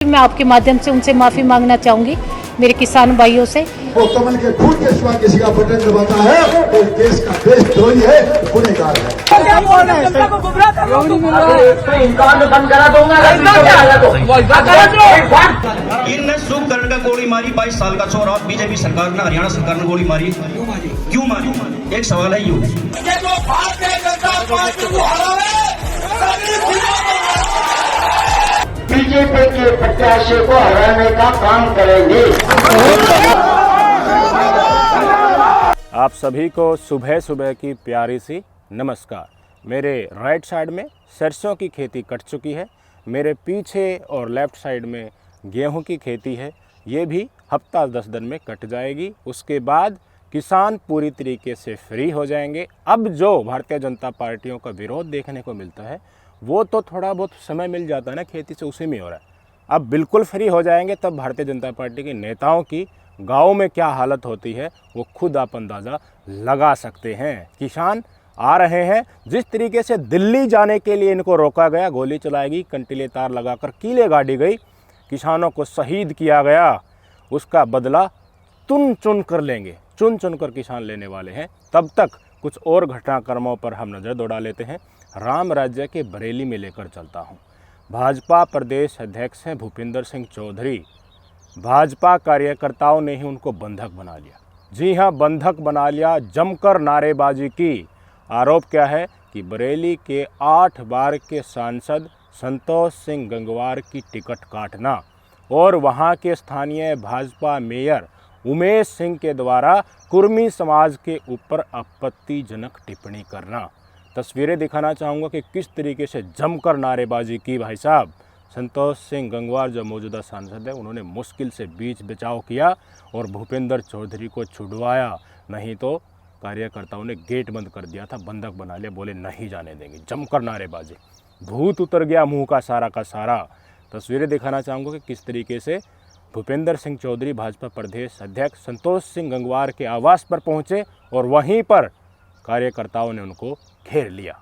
मैं आपके माध्यम से उनसे माफी मांगना चाहूंगी, मेरे किसान भाइयों से। वो कमल के फूल के सिवा किसी का बटन दबाता है तो देश का देशद्रोही है, गुनहगार है। इनने सुख करण का गोली मारी, 22 साल का छोरा। बीजेपी सरकार ने, हरियाणा सरकार ने गोली मारी, क्यों मारी? एक सवाल है यूं। बीजेपी के प्रत्याशी को हराने का काम करेंगे। आप सभी को सुबह सुबह की प्यारी सी नमस्कार। मेरे राइट साइड में सरसों की खेती कट चुकी है, मेरे पीछे और लेफ्ट साइड में गेहूं की खेती है। ये भी हफ्ता 10 दिन में कट जाएगी। उसके बाद किसान पूरी तरीके से फ्री हो जाएंगे। अब जो भारतीय जनता पार्टियों का विरोध देखने को मिलता है वो तो थोड़ा बहुत समय मिल जाता है ना खेती से, उसी में हो रहा है। अब बिल्कुल फ्री हो जाएंगे तब भारतीय जनता पार्टी के नेताओं की गाँव में क्या हालत होती है वो खुद आप अंदाज़ा लगा सकते हैं। किसान आ रहे हैं, जिस तरीके से दिल्ली जाने के लिए इनको रोका गया, गोली चलाएगी, कंटीले तार लगाकर कीले गाड़ी गई, किसानों को शहीद किया गया, उसका बदला चुन चुन कर लेंगे, चुन चुन कर किसान लेने वाले हैं। तब तक कुछ और घटनाक्रमों पर हम नज़र दौड़ा लेते हैं। राम राज्य के बरेली में लेकर चलता हूँ। भाजपा प्रदेश अध्यक्ष हैं भूपेंद्र सिंह चौधरी। भाजपा कार्यकर्ताओं ने ही उनको बंधक बना लिया। जी हाँ, बंधक बना लिया, जमकर नारेबाजी की। आरोप क्या है कि बरेली के 8 बार के सांसद संतोष सिंह गंगवार की टिकट काटना और वहाँ के स्थानीय भाजपा मेयर उमेश सिंह के द्वारा कुर्मी समाज के ऊपर आपत्तिजनक टिप्पणी करना। तस्वीरें दिखाना चाहूँगा कि किस तरीके से जमकर नारेबाजी की भाई साहब। संतोष सिंह गंगवार जो मौजूदा सांसद है, उन्होंने मुश्किल से बीच बचाव किया और भूपेंद्र चौधरी को छुड़वाया, नहीं तो कार्यकर्ताओं ने गेट बंद कर दिया था, बंधक बना लिया, बोले नहीं जाने देंगे। जमकर नारेबाजी, भूत उतर गया मुंह का सारा। तस्वीरें दिखाना चाहूँगा कि किस तरीके से भूपेंद्र सिंह चौधरी भाजपा प्रदेश अध्यक्ष संतोष सिंह गंगवार के आवास पर पहुंचे और वहीं पर कार्यकर्ताओं ने उनको घेर लिया।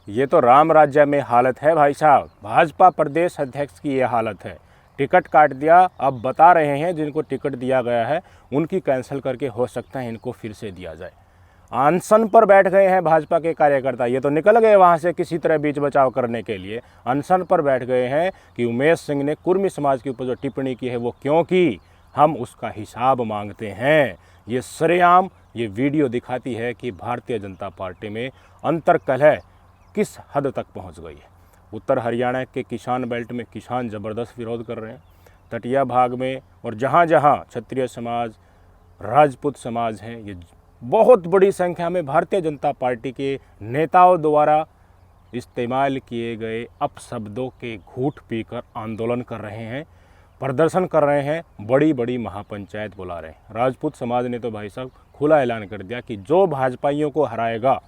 ये तो राम राज्य में हालत है भाई साहब। भाजपा प्रदेश अध्यक्ष की ये हालत है। टिकट काट दिया, अब बता रहे हैं जिनको टिकट दिया गया है उनकी कैंसिल करके हो सकता है इनको फिर से दिया जाए। अनशन पर बैठ गए हैं भाजपा के कार्यकर्ता। ये तो निकल गए वहाँ से किसी तरह बीच बचाव करने के लिए, अनशन पर बैठ गए हैं कि उमेश सिंह ने कुर्मी समाज के ऊपर जो टिप्पणी की है वो क्यों की, हम उसका हिसाब मांगते हैं। ये सरेआम ये वीडियो दिखाती है कि भारतीय जनता पार्टी में अंतर्कलह किस हद तक पहुंच गई है। उत्तर हरियाणा के किसान बेल्ट में किसान ज़बरदस्त विरोध कर रहे हैं। तटिया भाग में और जहां जहां क्षत्रिय समाज, राजपूत समाज हैं, ये बहुत बड़ी संख्या में भारतीय जनता पार्टी के नेताओं द्वारा इस्तेमाल किए गए अपशब्दों के घूंट पीकर आंदोलन कर रहे हैं, प्रदर्शन कर रहे हैं, बड़ी बड़ी महापंचायत बुला रहे हैं। राजपूत समाज ने तो भाई साहब खुला ऐलान कर दिया कि जो भाजपाइयों को हराएगा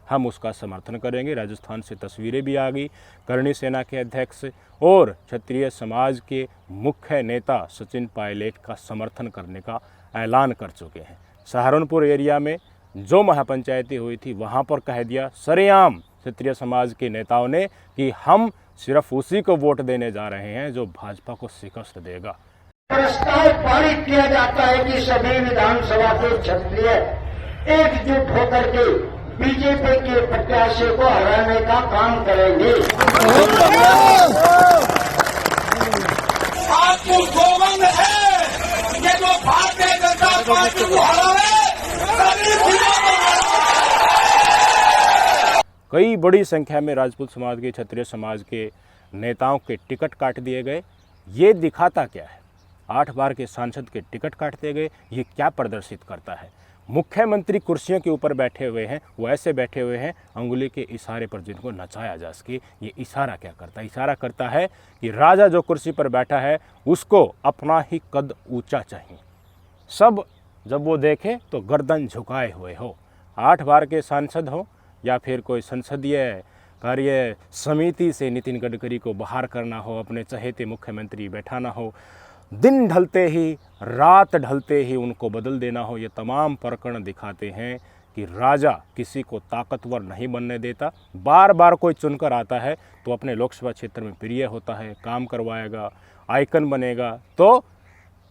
हम उसका समर्थन करेंगे। राजस्थान से तस्वीरें भी आ गई। करणी सेना के अध्यक्ष और क्षत्रिय समाज के मुख्य नेता सचिन पायलट का समर्थन करने का ऐलान कर चुके हैं। सहारनपुर एरिया में जो महापंचायती हुई थी वहाँ पर कह दिया सरेआम क्षत्रिय समाज के नेताओं ने कि हम सिर्फ उसी को वोट देने जा रहे हैं जो भाजपा को शिकस्त देगा। प्रस्ताव पारित किया जाता है कि सभी विधानसभा के क्षत्रिय एकजुट होकर के बीजेपी के प्रत्याशी को हराने का काम करेंगे। आपको गोवंद है ये जो भारतीय जनता पार्टी को हरावे। कई बड़ी संख्या में राजपूत समाज के, क्षत्रिय समाज के नेताओं के टिकट काट दिए गए। ये दिखाता क्या है? 8 बार के सांसद के टिकट काट दिए गए। ये क्या प्रदर्शित करता है? मुख्यमंत्री कुर्सियों के ऊपर बैठे हुए हैं, वो ऐसे बैठे हुए हैं अंगुली के इशारे पर जिनको नचाया जा सके। ये इशारा क्या करता है? इशारा करता है कि राजा जो कुर्सी पर बैठा है उसको अपना ही कद ऊंचा चाहिए। सब जब वो देखे तो गर्दन झुकाए हुए हो। 8 बार के सांसद हो या फिर कोई संसदीय कार्य समिति से नितिन गडकरी को बाहर करना हो, अपने चहेते मुख्यमंत्री बैठाना हो, दिन ढलते ही रात ढलते ही उनको बदल देना हो, ये तमाम प्रकरण दिखाते हैं कि राजा किसी को ताकतवर नहीं बनने देता। बार बार कोई चुनकर आता है तो अपने लोकसभा क्षेत्र में प्रिय होता है, काम करवाएगा, आइकन बनेगा, तो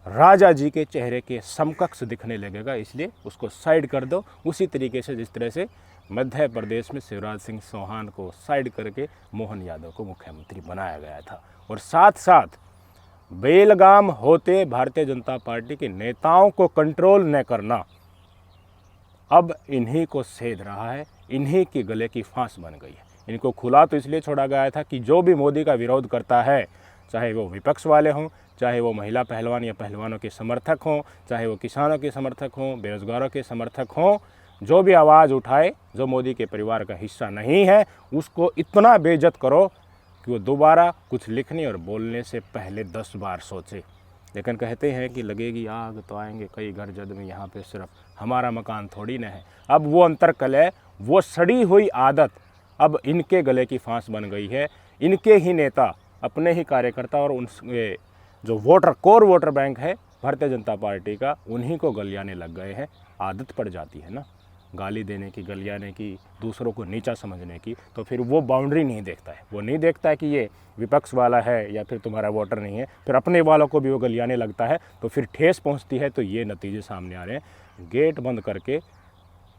राजा जी के चेहरे के समकक्ष दिखने लगेगा, इसलिए उसको साइड कर दो। उसी तरीके से जिस तरह से मध्य प्रदेश में शिवराज सिंह चौहान को साइड करके मोहन यादव को मुख्यमंत्री बनाया गया था। और साथ साथ बेलगाम होते भारतीय जनता पार्टी के नेताओं को कंट्रोल न करना अब इन्हीं को सेध रहा है, इन्हीं के गले की फांस बन गई है। इनको खुला तो इसलिए छोड़ा गया था कि जो भी मोदी का विरोध करता है, चाहे वो विपक्ष वाले हों, चाहे वो महिला पहलवान या पहलवानों के समर्थक हों, चाहे वो किसानों के समर्थक हों, बेरोजगारों के समर्थक हों, जो भी आवाज़ उठाए जो मोदी के परिवार का हिस्सा नहीं है, उसको इतना बेइज्जत करो कि वो दोबारा कुछ लिखने और बोलने से पहले 10 बार सोचे। लेकिन कहते हैं कि लगेगी आग तो आएंगे कई घर जद में, यहाँ पे सिर्फ हमारा मकान थोड़ी न है। अब वो अंतर्कलह, वो सड़ी हुई आदत अब इनके गले की फांस बन गई है। इनके ही नेता, अपने ही कार्यकर्ता और उनके जो कोर वोटर बैंक है भारतीय जनता पार्टी का, उन्हीं को गलियाने लग गए हैं। आदत पड़ जाती है ना गाली देने की, गलियाने की, दूसरों को नीचा समझने की, तो फिर वो बाउंड्री नहीं देखता है। वो नहीं देखता है कि ये विपक्ष वाला है या फिर तुम्हारा वोटर नहीं है, फिर अपने वालों को भी वो गलियाने लगता है, तो फिर ठेस पहुंचती है। तो ये नतीजे सामने आ रहे हैं। गेट बंद करके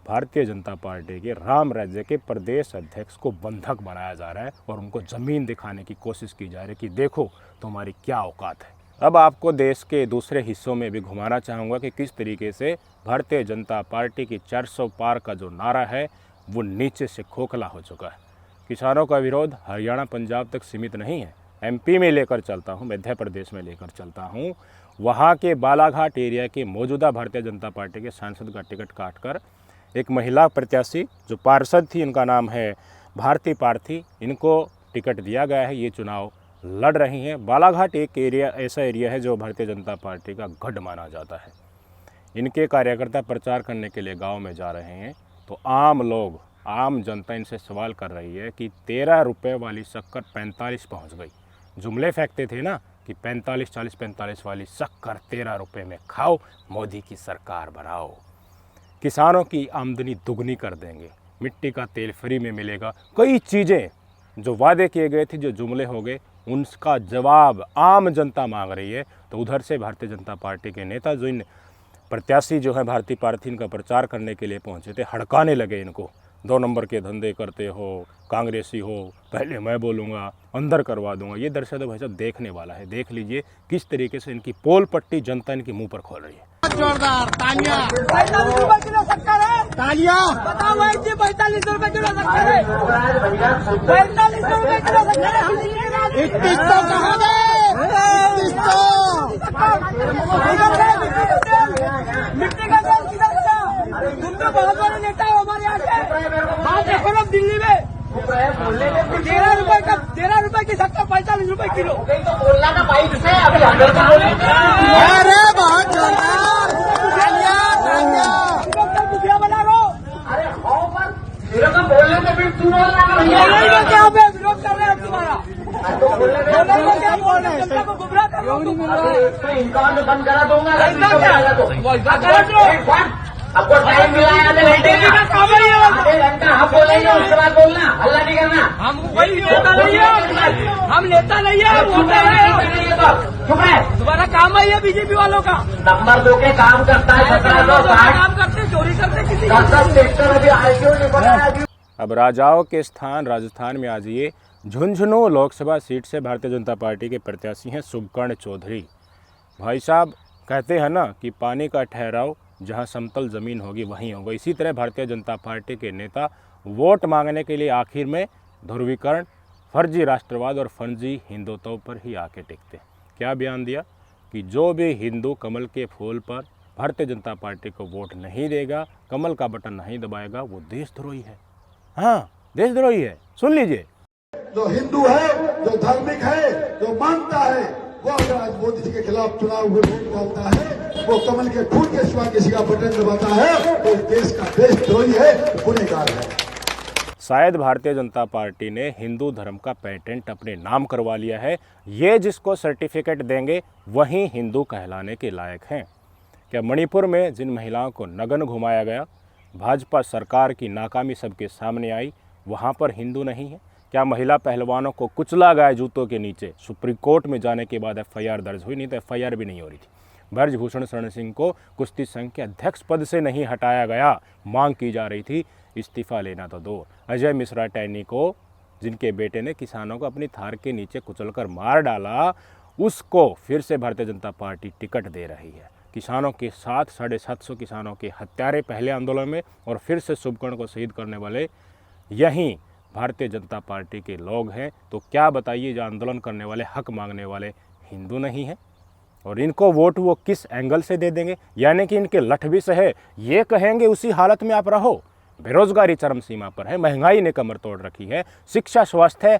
भारतीय जनता पार्टी के राम राज्य के प्रदेश अध्यक्ष को बंधक बनाया जा रहा है और उनको ज़मीन दिखाने की कोशिश की जा रही है कि देखो तुम्हारी क्या औकात है। अब आपको देश के दूसरे हिस्सों में भी घुमाना चाहूँगा कि किस तरीके से भारतीय जनता पार्टी की 400 पार का जो नारा है वो नीचे से खोखला हो चुका है। किसानों का विरोध हरियाणा पंजाब तक सीमित नहीं है, एमपी में लेकर चलता हूँ, मध्य प्रदेश में लेकर चलता हूँ। वहाँ के बालाघाट एरिया के मौजूदा भारतीय जनता पार्टी के सांसद का टिकट काटकर एक महिला प्रत्याशी जो पार्षद थी, इनका नाम है भारती पार्थी, इनको टिकट दिया गया है। ये चुनाव लड़ रही हैं। बालाघाट एक एरिया ऐसा एरिया है जो भारतीय जनता पार्टी का गढ़ माना जाता है। इनके कार्यकर्ता प्रचार करने के लिए गांव में जा रहे हैं, तो आम लोग, आम जनता इनसे सवाल कर रही है कि 13 रुपये वाली शक्कर 45 पहुंच गई। जुमले फेंकते थे ना कि 45, 40, 45 वाली शक्कर 13 रुपये में खाओ, मोदी की सरकार बनाओ, किसानों की आमदनी दुगनी कर देंगे, मिट्टी का तेल फ्री में मिलेगा। कई चीज़ें जो वादे किए गए थे, जो जुमले हो गए, उनका जवाब आम जनता मांग रही है। तो उधर से भारतीय जनता पार्टी के नेता जो इन प्रत्याशी जो है भारती पार्थी, इनका प्रचार करने के लिए पहुंचे थे, हड़काने लगे इनको। 2 नंबर के धंधे करते हो, कांग्रेसी हो, पहले मैं बोलूँगा, अंदर करवा दूंगा। ये दरअसल भाई साहब देखने वाला है। देख लीजिए किस तरीके से इनकी पोल पट्टी जनता इनके मुंह पर खोल रही है। जोरदार तालियां। 45 रुपए किलो शक्कर है, तालियां। बताओ भाई जी, 45 रुपए किलो शक्कर है, 45 रुपए किलो शक्कर है। 21 तो कहाँ गए? 21 तो मिट्टी का तेल किधर गया? तुम तो बहुत बड़े नेता हो हमारे यहाँ के। बात देखो ना दिल्ली में 13 रुपए की शक्कर 45 रुपए किलो। तो बोलना का बाइक से अभी अंदर का अरे बहुत जोरदार मुखिया बना लो। अरे हो पर मेरे को बोलने के फिर तू बोलना क्या विरोध कर रहे हो तुम्हारा? तो बोलने को क्या बोल रहे हैं? जनता को गुमराह कर रहे हो। इनका बंद करा दूंगा। आपको टाइम मिला है आधे घंटे का, हम बोलेंगे उसके बाद बोलना, हल्ला नहीं करना। हम कोई नेता नहीं है, हम नेता नहीं है, वोटर है। चुप है, तुम्हारा काम है ये बीजेपी वालों का। नंबर 2 के काम करता है, 1760 काम करते, चोरी करते, किसी का सेक्टर अभी आईक्यू नहीं बनाया। अब राजाओं के स्थान राजस्थान में आ जाइए। झुंझुनू लोकसभा सीट से भारतीय जनता पार्टी के प्रत्याशी हैं शुभकर्ण चौधरी। भाई साहब कहते हैं ना कि पानी का ठहराव जहां समतल ज़मीन होगी वहीं होगा। इसी तरह भारतीय जनता पार्टी के नेता वोट मांगने के लिए आखिर में ध्रुवीकरण, फर्जी राष्ट्रवाद और फर्जी हिंदुत्व पर ही आके टिकते हैं। क्या बयान दिया कि जो भी हिंदू कमल के फूल पर भारतीय जनता पार्टी को वोट नहीं देगा, कमल का बटन नहीं दबाएगा, वो देशद्रोही है। हाँ, देशद्रोही है। सुन लीजिए। जो हिंदू है, जो धार्मिक है, जो मानता है, वो अगर आज मोदी जी के खिलाफ चुनाव में वोट डालता है, वो कमल के फूल के सिवा किसी का बटन दबाता है, तो देश का देशद्रोही है, गुनहगार है। शायद भारतीय जनता पार्टी ने हिंदू धर्म का पेटेंट अपने नाम करवा लिया है। ये जिसको सर्टिफिकेट देंगे वही हिंदू कहलाने के लायक हैं। क्या मणिपुर में जिन महिलाओं को नग्न घुमाया गया, भाजपा सरकार की नाकामी सबके सामने आई, वहाँ पर हिंदू नहीं है? क्या महिला पहलवानों को कुचला गया जूतों के नीचे, सुप्रीम कोर्ट में जाने के बाद FIR दर्ज हुई? नहीं तो FIR भी नहीं हो रही थी। ब्रजभूषण शरण सिंह को कुश्ती संघ के अध्यक्ष पद से नहीं हटाया गया, मांग की जा रही थी, इस्तीफा लेना तो दो। अजय मिश्रा टैनी को, जिनके बेटे ने किसानों को अपनी थार के नीचे कुचलकर मार डाला, उसको फिर से भारतीय जनता पार्टी टिकट दे रही है। किसानों के साथ 750 किसानों के हत्यारे पहले आंदोलन में और फिर से शुभकर्ण को शहीद करने वाले यही भारतीय जनता पार्टी के लोग हैं। तो क्या बताइए, जो आंदोलन करने वाले, हक मांगने वाले हिंदू नहीं हैं? और इनको वोट वो किस एंगल से दे देंगे? यानी कि इनके लठ भी सहे, ये कहेंगे उसी हालत में आप रहो। बेरोजगारी चरम सीमा पर है, महंगाई ने कमर तोड़ रखी है, शिक्षा स्वास्थ्य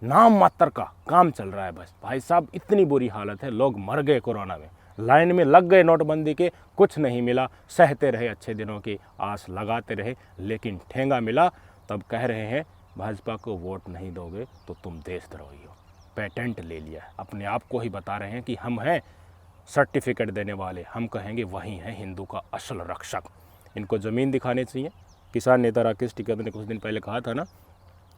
नाम मात्र का काम चल रहा है। बस भाई साहब, इतनी बुरी हालत है, लोग मर गए कोरोना में, लाइन में लग गए नोटबंदी के, कुछ नहीं मिला, सहते रहे, अच्छे दिनों की आस लगाते रहे, लेकिन ठेंगा मिला। तब कह रहे हैं भाजपा को वोट नहीं दोगे तो तुम देशद्रोही हो। पेटेंट ले लिया है, अपने आप को ही बता रहे हैं कि हम हैं सर्टिफिकेट देने वाले, हम कहेंगे वही हैं हिंदू का असल रक्षक। इनको ज़मीन दिखानी चाहिए। किसान नेता राकेश टिकैत ने कुछ दिन पहले कहा था ना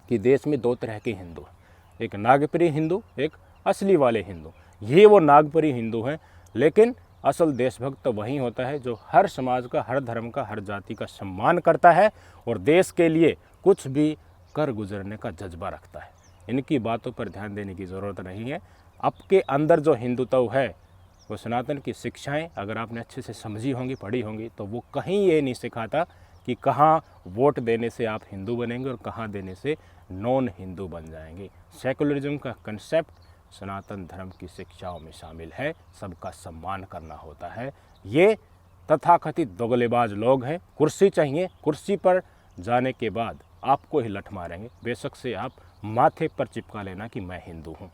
कि देश में 2 तरह के हिंदू हैं, एक नागप्रिय हिंदू, एक असली वाले हिंदू। ये वो नागप्रिय हिंदू हैं, लेकिन असल देशभक्त तो वही होता है जो हर समाज का, हर धर्म का, हर जाति का सम्मान करता है और देश के लिए कुछ भी कर गुजरने का जज्बा रखता है। इनकी बातों पर ध्यान देने की ज़रूरत नहीं है। आपके अंदर जो हिंदुत्व है, वो सनातन की शिक्षाएं अगर आपने अच्छे से समझी होंगी, पढ़ी होंगी, तो वो कहीं ये नहीं सिखाता कि कहाँ वोट देने से आप हिंदू बनेंगे और कहाँ देने से नॉन हिंदू बन जाएंगे। सेकुलरिज्म का कंसेप्ट सनातन धर्म की शिक्षाओं में शामिल है, सबका सम्मान करना होता है। ये तथाकथित दोगलेबाज लोग हैं। कुर्सी चाहिए, कुर्सी पर जाने के बाद आपको ही लठ मारेंगे, बेशक से आप माथे पर चिपका लेना कि मैं हिंदू हूँ।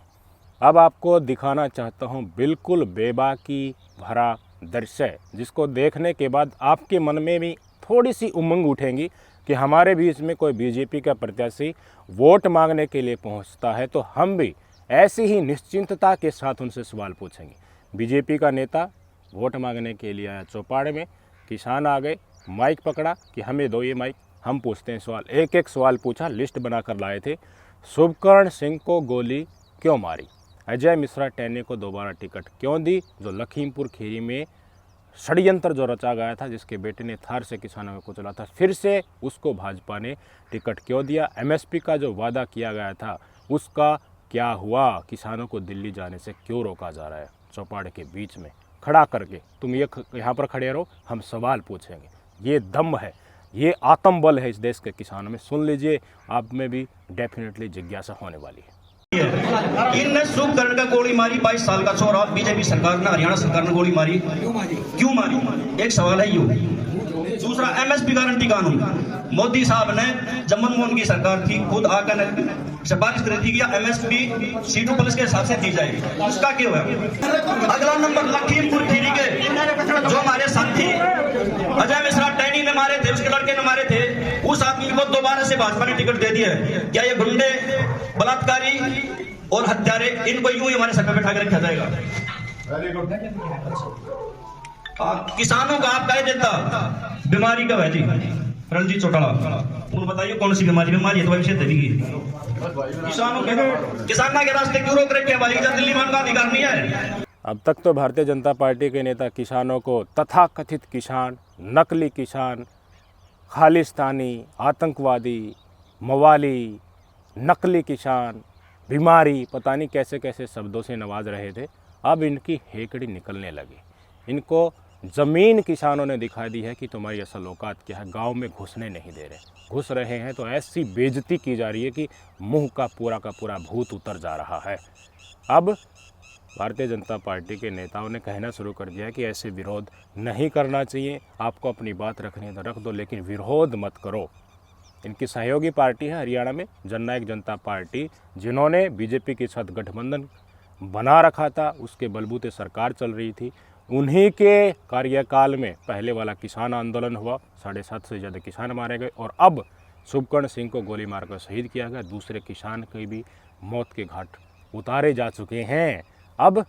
अब आपको दिखाना चाहता हूँ बिल्कुल बेबाकी भरा दृश्य, जिसको देखने के बाद आपके मन में भी थोड़ी सी उमंग उठेगी कि हमारे बीच में कोई बीजेपी का प्रत्याशी वोट मांगने के लिए पहुँचता है तो हम भी ऐसी ही निश्चिंतता के साथ उनसे सवाल पूछेंगे। बीजेपी का नेता वोट मांगने के लिए आया चौपाड़ में, किसान आ गए, माइक पकड़ा कि हमें दो ये माइक, हम पूछते हैं सवाल। एक एक सवाल पूछा, लिस्ट बनाकर लाए थे। शुभकर्ण सिंह को गोली क्यों मारी? अजय मिश्रा टैनी को दोबारा टिकट क्यों दी? जो लखीमपुर खीरी में षड्यंत्र जो रचा गया था, जिसके बेटे ने थार से किसानों को कुचला था, फिर से उसको भाजपा ने टिकट क्यों दिया? MSP का जो वादा किया गया था उसका क्या हुआ? किसानों को दिल्ली जाने से क्यों रोका जा रहा है? चौपाड़ के बीच में खड़ा करके तुम ये यहाँ पर खड़े रहो, हम सवाल पूछेंगे। ये दम है, ये आत्मबल है इस देश के किसानों में। सुन लीजिए, आप में भी डेफिनेटली जिज्ञासा होने वाली है। इनने शुभकर्ण का गोली मारी, 22 साल का छोरा। बीजेपी सरकार ने, हरियाणा सरकार ने गोली मारी, क्यों मारी? एक सवाल है यू। दूसरा, MSP गारंटी कानून मोदी साहब ने, जब मनमोहन की सरकार थी, खुद आकर सिफारिश कर दी कि MSP सीटों पुलिस के हिसाब से दी जाएगी, उसका क्यों है? अगला नंबर, लखीमपुर खीरी के जो हमारे साथी अजय मिश्रा टैनी ने मारे थे, उसके लड़के ने मारे थे, उस आदमी को दोबारा से भाजपा ने टिकट दे दिया है। क्या ये गुंडे, बलात्कारी और हत्यारे, इनको यूं ही हमारे सर पे बैठा के रखा जाएगा? किसानों का आप कह देता बीमारी का है जी, रणजीत चौटाला, उन बताइए कौन सी बीमारी है तो विषय देगी। किसानों के रास्ते क्यों रोक रखे भाई? जब दिल्ली मान का अधिकार नहीं है। अब तक तो भारतीय जनता पार्टी के नेता किसानों को तथाकथित किसान, नकली किसान, खालिस्तानी, आतंकवादी, मवाली, नकली किसान, बीमारी, पता नहीं कैसे कैसे शब्दों से नवाज रहे थे। अब इनकी हेकड़ी निकलने लगी। इनको ज़मीन किसानों ने दिखा दी है कि तुम्हारी असल औकात क्या है। गांव में घुसने नहीं दे रहे, घुस रहे हैं तो ऐसी बेइज्जती की जा रही है कि मुंह का पूरा भूत उतर जा रहा है। अब भारतीय जनता पार्टी के नेताओं ने कहना शुरू कर दिया कि ऐसे विरोध नहीं करना चाहिए, आपको अपनी बात रखनी है तो रख दो, लेकिन विरोध मत करो। इनकी सहयोगी पार्टी है हरियाणा में जननायक जनता पार्टी, जिन्होंने बीजेपी के साथ गठबंधन बना रखा था, उसके बलबूते सरकार चल रही थी। उन्हीं के कार्यकाल में पहले वाला किसान आंदोलन हुआ, 750 से ज़्यादा किसान मारे गए, और अब शुभकर्ण सिंह को गोली मारकर शहीद किया गया। दूसरे किसान की भी मौत के घाट उतारे जा चुके हैं। अब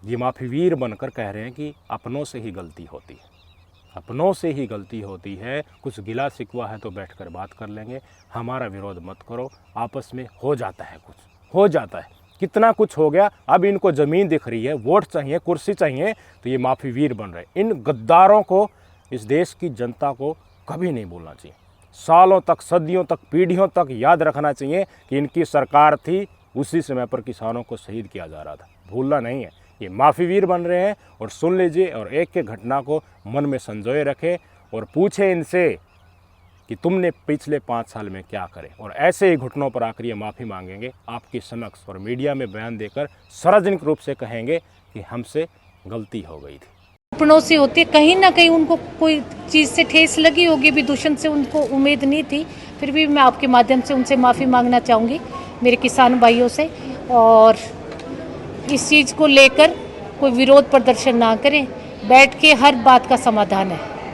ये माफीवीर बनकर कह रहे हैं कि अपनों से ही गलती होती है, अपनों से ही गलती होती है, कुछ गिला शिकवा है तो बैठकर बात कर लेंगे, हमारा विरोध मत करो। आपस में हो जाता है, कुछ हो जाता है, कितना कुछ हो गया। अब इनको ज़मीन दिख रही है, वोट चाहिए, कुर्सी चाहिए, तो ये माफीवीर बन रहे। इन गद्दारों को इस देश की जनता को कभी नहीं भूलना चाहिए। सालों तक, सदियों तक, पीढ़ियों तक याद रखना चाहिए कि इनकी सरकार थी, उसी समय पर किसानों को शहीद किया जा रहा था, भूलना नहीं है। ये माफीवीर बन रहे हैं। और सुन लीजिए और एक एक घटना को मन में संजोए रखें और पूछे इनसे कि तुमने पिछले 5 साल में क्या करे, और ऐसे ही घुटनों पर आकर ये माफ़ी मांगेंगे आपके समक्ष और मीडिया में बयान देकर सार्वजनिक रूप से कहेंगे कि हमसे गलती हो गई थी। अपनों से होती है, कहीं ना कहीं उनको कोई चीज़ से ठेस लगी होगी, विदूषण से उनको उम्मीद नहीं थी, फिर भी मैं आपके माध्यम से उनसे माफ़ी मांगना चाहूँगी, मेरे किसान भाइयों से। और इस चीज़ को लेकर कोई विरोध प्रदर्शन ना करें, बैठ के हर बात का समाधान है।